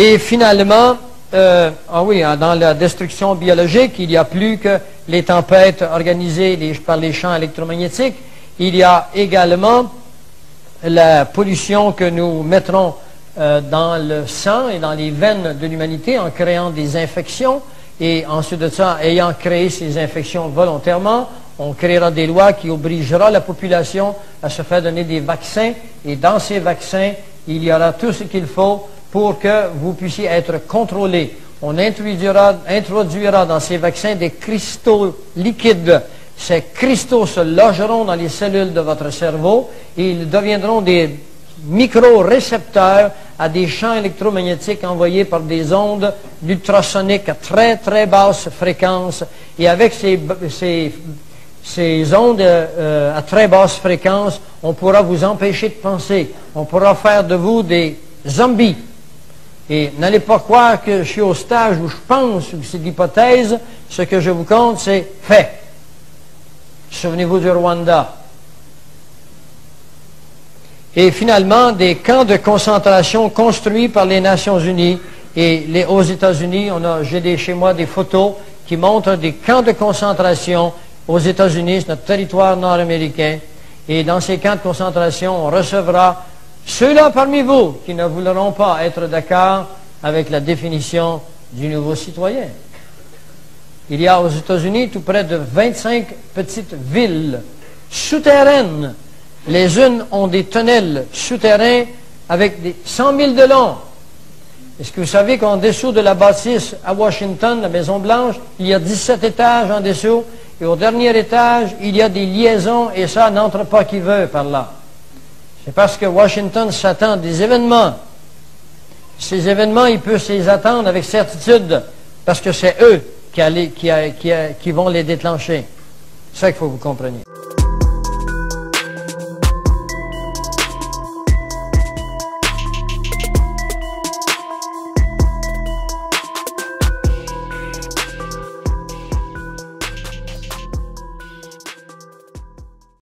Et finalement, dans la destruction biologique, il n'y a plus que les tempêtes organisées par les champs électromagnétiques. Il y a également la pollution que nous mettrons dans le sang et dans les veines de l'humanité en créant des infections. Et ensuite de ça, ayant créé ces infections volontairement, on créera des lois qui obligera la population à se faire donner des vaccins. Et dans ces vaccins, il y aura tout ce qu'il faut pour que vous puissiez être contrôlé. On introduira dans ces vaccins des cristaux liquides. Ces cristaux se logeront dans les cellules de votre cerveau et ils deviendront des micro-récepteurs à des champs électromagnétiques envoyés par des ondes ultrasoniques à très très basse fréquence. Et avec ces ondes à très basse fréquence, on pourra vous empêcher de penser. On pourra faire de vous des zombies. Et n'allez pas croire que je suis au stage où je pense, ou que c'est l'hypothèse. Ce que je vous compte, c'est fait. Souvenez-vous du Rwanda. Et finalement, des camps de concentration construits par les Nations Unies. Et aux États-Unis, j'ai chez moi des photos qui montrent des camps de concentration aux États-Unis, notre territoire nord-américain. Et dans ces camps de concentration, on recevra ceux-là parmi vous qui ne voudront pas être d'accord avec la définition du nouveau citoyen. Il y a aux États-Unis tout près de 25 petites villes souterraines. Les unes ont des tunnels souterrains avec des 100 000 de long. Est-ce que vous savez qu'en dessous de la bâtisse à Washington, la Maison-Blanche, il y a 17 étages en dessous, et au dernier étage, il y a des liaisons, et ça n'entre pas qui veut par là. C'est parce que Washington s'attend à des événements. Ces événements, il peut s'y attendre avec certitude, parce que c'est eux qui vont les déclencher. C'est ça qu'il faut que vous compreniez.